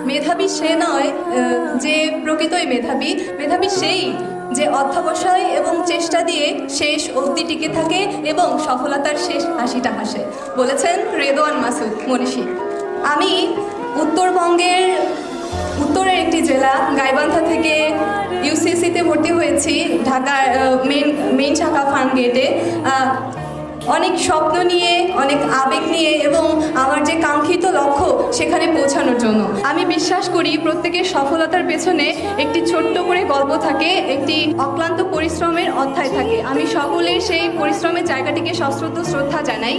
মেধাবী সে নয় যে প্রকৃতই মেধাবী, মেধাবী সেই যে অধ্যবসায় এবং চেষ্টা দিয়ে শেষ অবধি টিকে থাকে এবং সফলতার শেষ হাসিটা হাসে, বলেছেন রেদওয়ান মাসুদ মনীষী। আমি উত্তরবঙ্গের উত্তরের একটি জেলা গাইবান্ধা থেকে ইউসিসিতে ভর্তি হয়েছি, ঢাকার মেইন শাখা ফার্মগেটে। অনেক স্বপ্ন নিয়ে, অনেক আবেগ নিয়ে এবং আমার যে কাঙ্ক্ষিত লক্ষ্য সেখানে পৌঁছানোর জন্য। আমি বিশ্বাস করি প্রত্যেকের সফলতার পেছনে একটি ছোট্ট করে গল্প থাকে, একটি অক্লান্ত পরিশ্রমের অধ্যায় থাকে। আমি সকলের সেই পরিশ্রমের জায়গাটিকে সশ্রদ্ধ শ্রদ্ধা জানাই।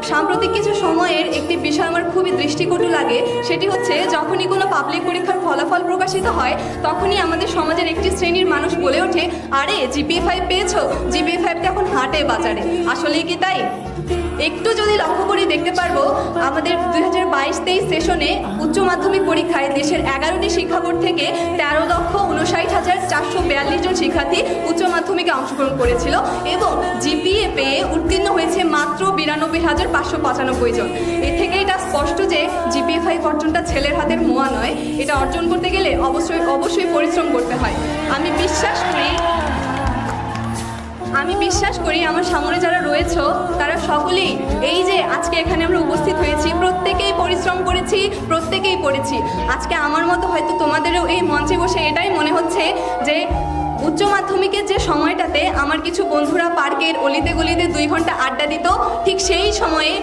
সাম্প্রতিক কিছু সময়ের একটি বিষয় আমার খুবই দৃষ্টিকটু লাগে, সেটি হচ্ছে যখনই কোনো পাবলিক পরীক্ষার ফলাফল প্রকাশিত হয় তখনই আমাদের সমাজের একটি শ্রেণীর মানুষ বলে ওঠে, আরে জিপিএ 5 পেয়েছো, জিপিএ 5 তো এখন হাটে বাজারে। আসলেই কি তাই? একটু যদি লক্ষ্য করি দেখতে পারবো আমাদের 2022-23 সেশনে উচ্চ মাধ্যমিক পরীক্ষায় দেশের 11টি শিক্ষা বোর্ড থেকে 13,59,442 জন শিক্ষার্থী উচ্চ মাধ্যমিকে অংশগ্রহণ করেছিল এবং জিপিএ পেয়ে উত্তীর্ণ হয়েছে মাত্র 92,595 জন। এর থেকে এটা স্পষ্ট যে জিপিএ 5 অর্জনটা ছেলের হাতের মোয়া নয়, এটা অর্জন করতে গেলে অবশ্যই পরিশ্রম করতে হয়। আমি বিশ্বাস করি আমার সামনে যারা রয়েছে তারা সকলেই এই যে আজকে এখানে আমরা উপস্থিত হয়েছি প্রত্যেকেই পরিশ্রম করেছি, প্রত্যেকেই পড়েছি। আজকে আমার মতো হয়তো তোমাদেরও এই মঞ্চে বসে এটাই মনে হচ্ছে যে উচ্চ মাধ্যমিকের যে সময়টাতে আমার কিছু বন্ধুরা পার্কের অলিতে গলিতে 2 ঘন্টা আড্ডা দিত, ঠিক সেই সময়ে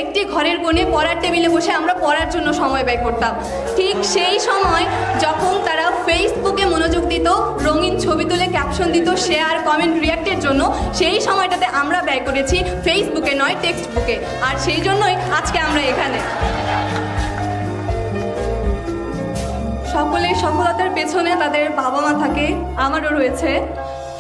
একটি ঘরের কোণে পড়ার টেবিলে বসে আমরা পড়ার জন্য সময় ব্যয় করতাম। ঠিক সেই সময় যখন তারা ফেসবুকে মনোযোগ দিত, রঙিন ছবি তুলে ক্যাপশন দিত, শেয়ার কমেন্ট রিয়াক্টের জন্য, সেই সময়টাতে আমরা ব্যয় করেছি ফেসবুকে নয় টেক্সট বুকে। আর সেই জন্যই আজকে আমরা এখানে। সকলের সফলতার পেছনে তাদের বাবা মা থাকে, আমারও রয়েছে।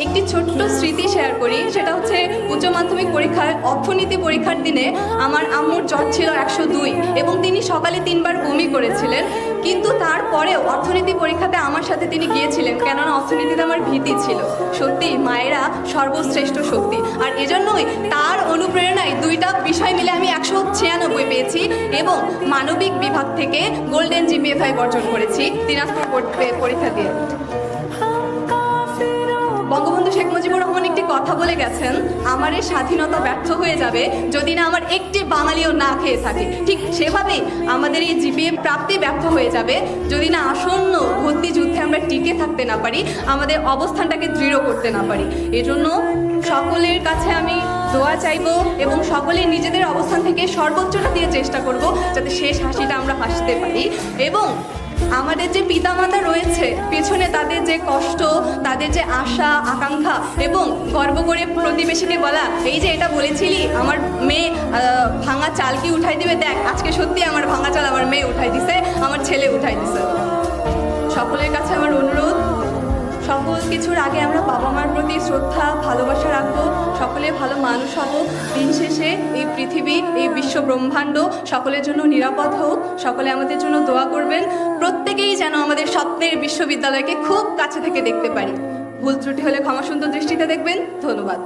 একটি ছোট্ট স্মৃতি শেয়ার করি, সেটা হচ্ছে উচ্চ মাধ্যমিক পরীক্ষায় অর্থনীতি পরীক্ষার দিনে আমার আম্মুর জ্বর ছিল 102 এবং তিনি সকালে 3 বার বমি করেছিলেন, কিন্তু তারপরেও অর্থনীতি পরীক্ষাতে আমার সাথে তিনি গিয়েছিলেন, কেননা অর্থনীতিতে আমার ভীতি ছিল। সত্যি মায়েরা সর্বশ্রেষ্ঠ শক্তি, আর এজন্যই তার অনুপ্রেরণায় 2টা বিষয় মিলে আমি 196 পেয়েছি এবং মানবিক বিভাগ থেকে গোল্ডেন জিপিএ 5 অর্জন করেছি দিনাজপুর পরীক্ষা দিয়ে। বঙ্গবন্ধু শেখ মুজিবুর রহমান একটি কথা বলে গেছেন, আমার এই স্বাধীনতা ব্যর্থ হয়ে যাবে যদি না আমার একটি বাঙালিও না খেয়ে থাকে। ঠিক সেভাবেই আমাদের এই জিপিএ প্রাপ্তি ব্যর্থ হয়ে যাবে যদি না আসন্ন ভর্তি যুদ্ধে আমরা টিকে থাকতে না পারি, আমাদের অবস্থানটাকে দৃঢ় করতে না পারি। এজন্য সকলের কাছে আমি দোয়া চাইবো এবং সকলে নিজেদের অবস্থান থেকে সর্বোচ্চটা দিয়ে চেষ্টা করব যাতে শেষ হাসিটা আমরা হাসতে পারি। এবং আমাদের যে পিতামাতা রয়েছে পেছনে, তাদের যে কষ্ট, তাদের যে আশা আকাঙ্ক্ষা এবং গর্ব করে প্রতিবেশীকে বলা, এই যে এটা বলেছিলি আমার মেয়ে ভাঙা চাল কি উঠাই দিবে, দেখ আজকে সত্যি আমার ভাঙা চাল আমার মেয়ে উঠাই দিছে, আমার ছেলে উঠাই দিছে। সকলের কাছে আমার অনুরোধ, সকল কিছুর আগে আমরা বাবা মার প্রতি শ্রদ্ধা ভালোবাসা রাখবো, সকলে ভালো মানুষ হব। দিন শেষে এই পৃথিবী, এই বিশ্ব ব্রহ্মাণ্ড সকলের জন্য নিরাপদ হোক। সকলে আমাদের জন্য দোয়া করবেন, প্রত্যেকেই যেন আমাদের স্বপ্নের বিশ্ববিদ্যালয়কে খুব কাছে থেকে দেখতে পারি। ভুল ত্রুটি হলে ক্ষমা সুন্দর দৃষ্টিতে দেখবেন। ধন্যবাদ।